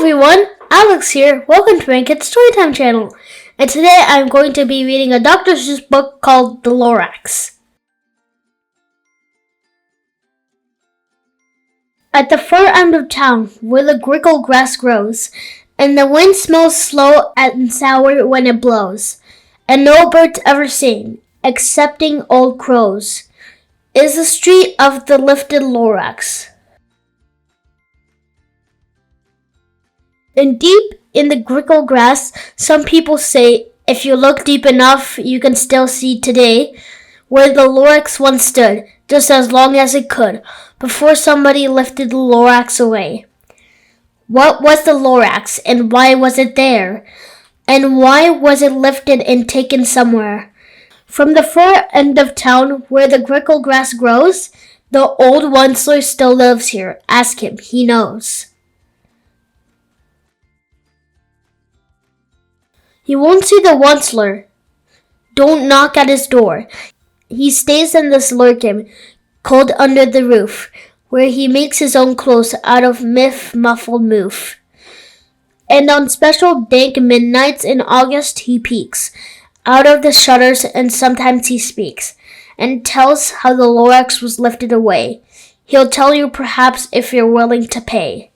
everyone, Alex here. Welcome to my Kids Storytime channel. And today I'm going to be reading a Dr Seuss book called The Lorax. At the far end of town, where the grickle grass grows, and the wind smells slow and sour when it blows, and no birds ever sing, excepting old crows, is the street of the lifted Lorax. And deep in the grickle grass, some people say, if you look deep enough, you can still see today where the Lorax once stood, just as long as it could, before somebody lifted the Lorax away. What was the Lorax, and why was it there? And why was it lifted and taken somewhere? From the far end of town, where the grickle grass grows, the old Onceler still lives here. Ask him, he knows. You won't see the Onceler. Don't knock at his door. He stays in the slurkin, cold under the roof, where he makes his own clothes out of muffled moof. And on special dank midnights in August he peeks out of the shutters, and sometimes he speaks, and tells how the Lorax was lifted away. He'll tell you perhaps if you're willing to pay.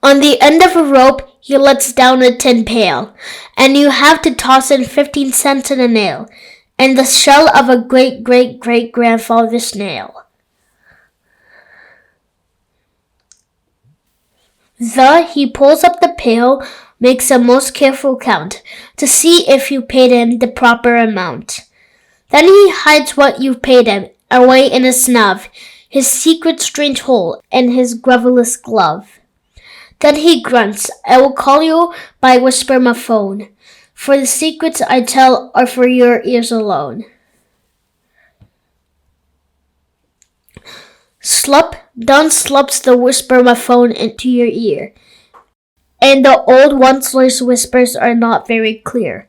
On the end of a rope, he lets down a tin pail, and you have to toss in 15 cents in a nail, and the shell of a great-great-great-grandfather snail. He pulls up the pail, makes a most careful count, to see if you paid him the proper amount. Then he hides what you've paid him, away in a snub, his secret strange hole, and his grovelous glove. Then he grunts, I will call you by whisper my phone, for the secrets I tell are for your ears alone. Slup, down slups the whisper my phone into your ear, and the old Onceler's whispers are not very clear,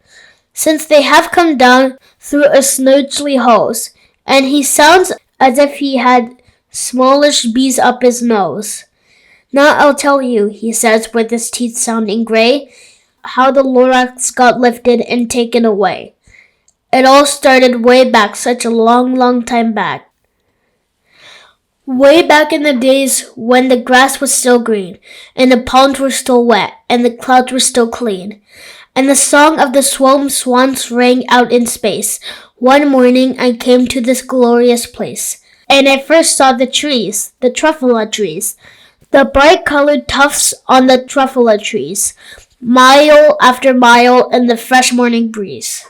since they have come down through a snoogely hose, and he sounds as if he had smallish bees up his nose. Now I'll tell you, he says with his teeth sounding gray, how the Lorax got lifted and taken away. It all started way back, such a long time back. Way back in the days when the grass was still green, and the ponds were still wet, and the clouds were still clean, and the song of the swans rang out in space. One morning I came to this glorious place, and I first saw the trees, the Truffula Trees, the bright-colored tufts on the Truffula Trees, mile after mile in the fresh morning breeze.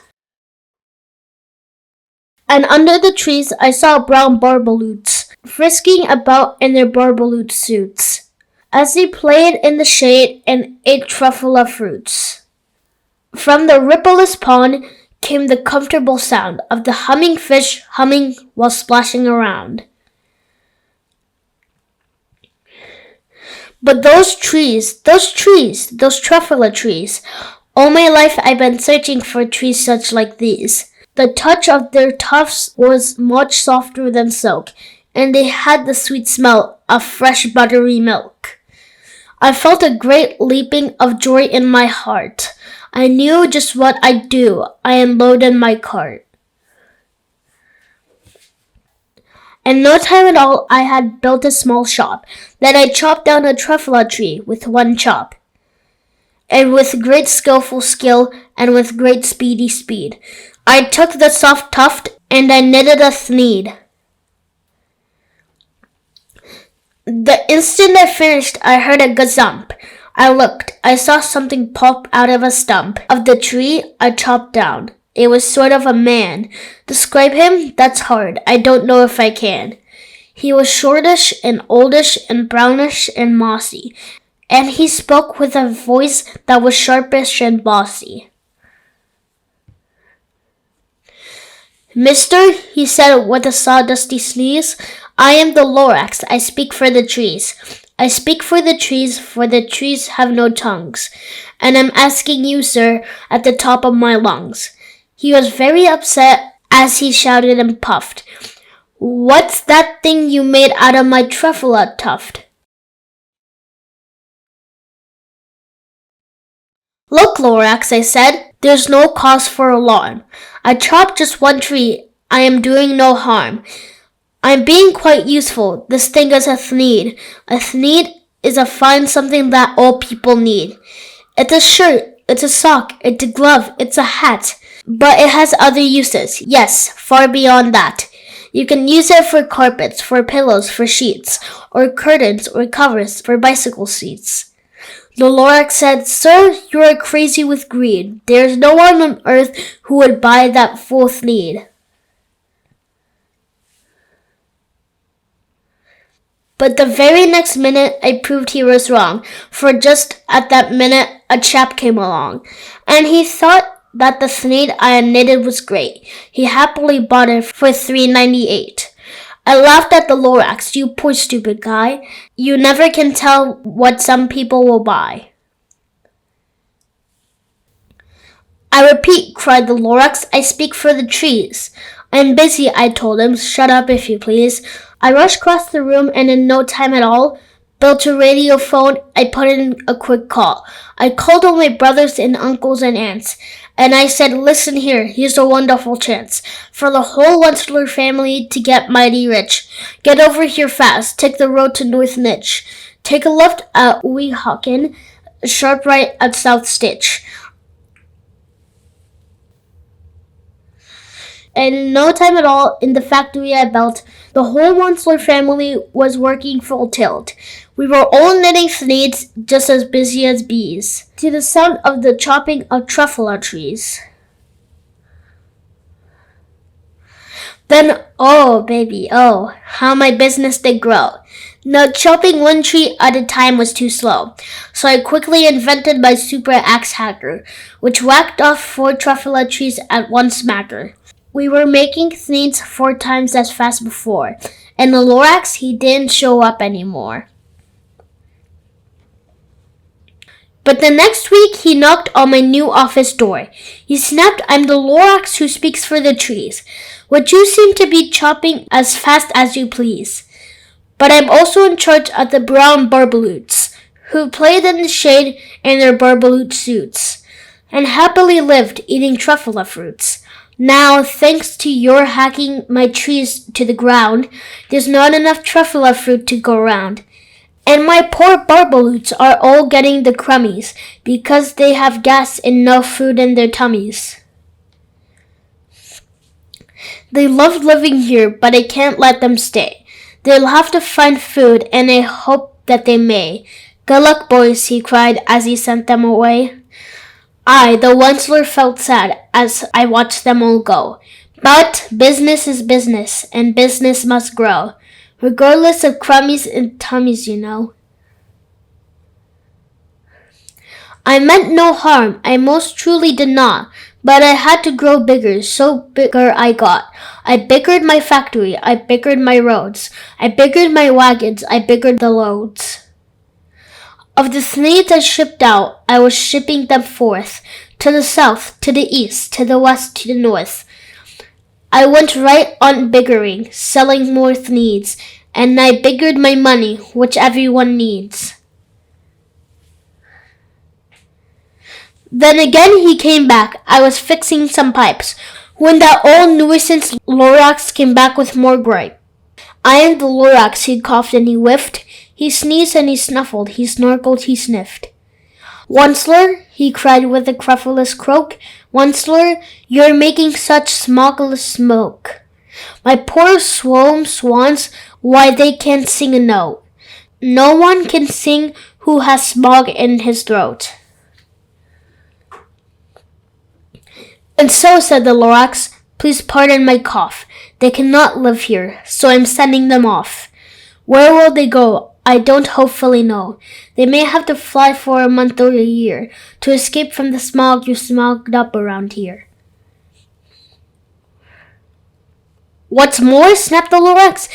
And under the trees I saw brown barbaloots, frisking about in their barbaloot suits, as they played in the shade and ate truffula fruits. From the rippleless pond came the comfortable sound of the humming fish humming while splashing around. But those Truffula trees, all my life I've been searching for trees such like these. The touch of their tufts was much softer than silk, and they had the sweet smell of fresh buttery milk. I felt a great leaping of joy in my heart. I knew just what I'd do. I unloaded my cart. In no time at all, I had built a small shop. Then I chopped down a truffula tree with one chop. And with great skillful skill, and with great speedy speed, I took the soft tuft, and I knitted a thneed. The instant I finished, I heard a gazump. I looked. I saw something pop out of a stump of the tree I chopped down. It was sort of a man. Describe him? That's hard. I don't know if I can. He was shortish and oldish and brownish and mossy, and he spoke with a voice that was sharpish and bossy. Mister, he said with a sawdusty sneeze, I am the Lorax. I speak for the trees. I speak for the trees have no tongues, and I'm asking you, sir, at the top of my lungs. He was very upset as he shouted and puffed. What's that thing you made out of my truffula tuft? Look, Lorax, I said, there's no cause for alarm. I chopped just one tree. I am doing no harm. I'm being quite useful. This thing is a thneed. A thneed is a fine something that all people need. It's a shirt, it's a sock, it's a glove, it's a hat. But it has other uses. Yes, far beyond that. You can use it for carpets, for pillows, for sheets, or curtains, or covers, for bicycle seats. The Lorax said, Sir, you are crazy with greed. There is no one on earth who would buy that full thneed. But the very next minute, I proved he was wrong, for just at that minute, a chap came along, and he thought that the thneed I had knitted was great. He happily bought it for $3.98. I laughed at the Lorax. You poor stupid guy. You never can tell what some people will buy. I repeat, cried the Lorax, I speak for the trees. I'm busy, I told him. Shut up, if you please. I rushed across the room and in no time at all, built a radio phone. I put in a quick call. I called all my brothers and uncles and aunts, and I said, listen here, here's a wonderful chance for the whole Wensler family to get mighty rich. Get over here fast. Take the road to North Nitch. Take a left at Weehawken, a sharp right at South Stitch. And in no time at all, in the factory I built, the whole Wensler family was working full tilt. We were all knitting thneeds, just as busy as bees, to the sound of the chopping of Truffula Trees. Then, oh, baby, oh, how my business did grow. Now, chopping one tree at a time was too slow, so I quickly invented my super axe hacker, which whacked off 4 Truffula trees at one smacker. We were making thneeds 4 times as fast before, and the Lorax, he didn't show up anymore. But the next week, he knocked on my new office door. He snapped, I'm the Lorax who speaks for the trees, which you seem to be chopping as fast as you please. But I'm also in charge of the brown barbaloots, who played in the shade in their barbaloot suits, and happily lived eating truffula fruits. Now, thanks to your hacking my trees to the ground, there's not enough truffula fruit to go round. And my poor barbaloots are all getting the crummies because they have gas and no food in their tummies. They love living here, but I can't let them stay. They'll have to find food, and I hope that they may. Good luck, boys, he cried as he sent them away. I, the Wensler, felt sad as I watched them all go. But business is business, and business must grow, regardless of crummies and tummies, you know. I meant no harm, I most truly did not, but I had to grow bigger, so bigger I got. I biggered my factory, I biggered my roads, I biggered my wagons, I biggered the loads. Of the thneeds I shipped out, I was shipping them forth, to the south, to the east, to the west, to the north. I went right on biggering, selling more thneeds, and I biggered my money, which everyone needs. Then again he came back. I was fixing some pipes, when that old nuisance Lorax came back with more gripe. I am the Lorax, he coughed and he whiffed. He sneezed and he snuffled, he snorkeled, he sniffed. Wensler, he cried with a querulous croak, Wensler, you're making such smoggless smoke. My poor swans, why they can't sing a note. No one can sing who has smog in his throat. And so, said the Lorax, please pardon my cough. They cannot live here, so I'm sending them off. Where will they go? I don't hopefully know. They may have to fly for a month or a year to escape from the smog you smogged up around here. What's more, snapped the Lorax,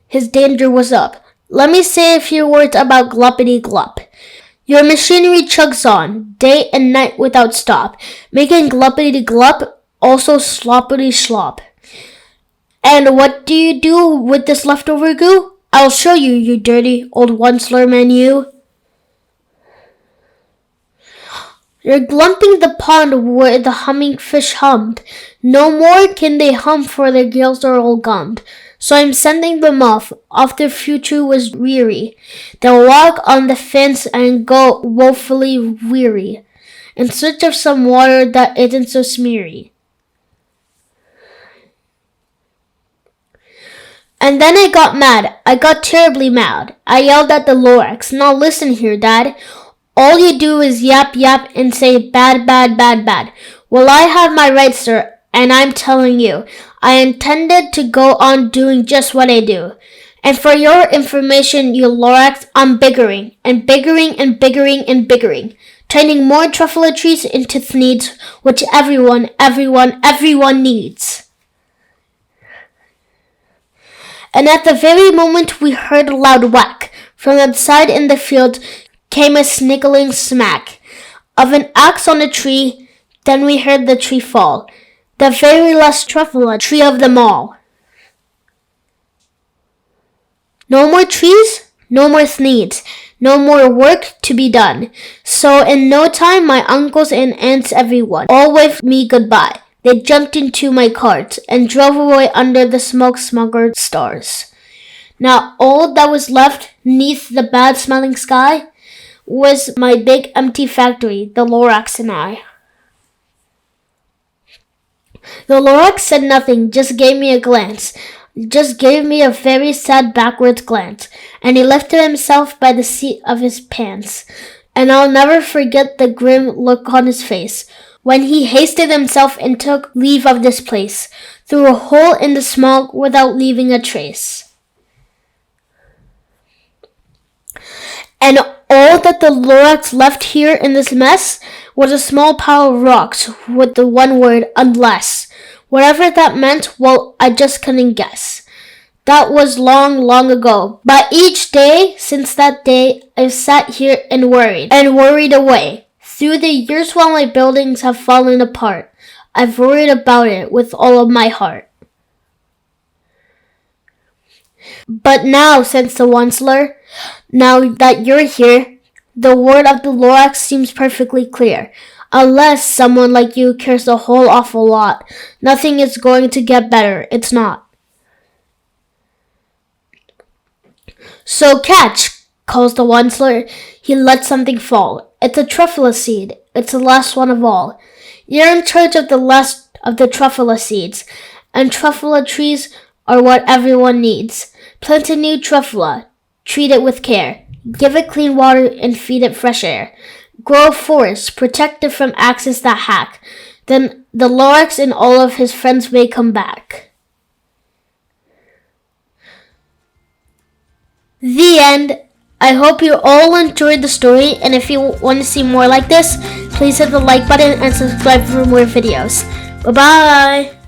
his danger was up. Let me say a few words about Gluppity Glup. Your machinery chugs on, day and night without stop, making Gluppity Glup also sloppity slop. And what do you do with this leftover goo? I'll show you, you dirty old one-slur man, you. You're glumping the pond where the humming fish hummed. No more can they hum, for their gills are all gummed. So I'm sending them off their future was weary. They'll walk on the fence and go woefully weary, in search of some water that isn't so smeary. And then I got mad. I got terribly mad. I yelled at the Lorax. Now listen here, Dad. All you do is yap yap and say bad, bad, bad, bad. Well, I have my rights, sir, and I'm telling you, I intended to go on doing just what I do. And for your information, you Lorax, I'm biggering, and biggering, and biggering, and biggering, turning more Truffula Trees into thneeds, which everyone needs. And at the very moment we heard a loud whack, from outside in the field came a sniggling smack of an axe on a tree. Then we heard the tree fall, the very last Truffula tree of them all. No more trees, no more thneeds, no more work to be done. So in no time my uncles and aunts, everyone, all waved me goodbye. They jumped into my cart and drove away under the smoke-smuggled stars. Now all that was left 'neath the bad-smelling sky was my big empty factory, the Lorax and I. The Lorax said nothing, just gave me a glance, just gave me a very sad backwards glance, and he lifted himself by the seat of his pants. And I'll never forget the grim look on his face when he hasted himself and took leave of this place, through a hole in the smog without leaving a trace. And all that the Lorax left here in this mess was a small pile of rocks with the one word, unless. Whatever that meant, well, I just couldn't guess. That was long, long ago. But each day since that day, I've sat here and worried away. Through the years while my buildings have fallen apart, I've worried about it with all of my heart. But now, since the one-slur, now that you're here, the word of the Lorax seems perfectly clear. Unless someone like you cares a whole awful lot, nothing is going to get better. It's not. So catch, calls the one-slur. He lets something fall. It's a truffula seed. It's the last one of all. You're in charge of the last of the truffula seeds, and truffula trees are what everyone needs. Plant a new truffula. Treat it with care. Give it clean water and feed it fresh air. Grow a forest, protect it from axes that hack. Then the Lorax and all of his friends may come back. The end. I hope you all enjoyed the story, and if you want to see more like this, please hit the like button and subscribe for more videos. Bye-bye!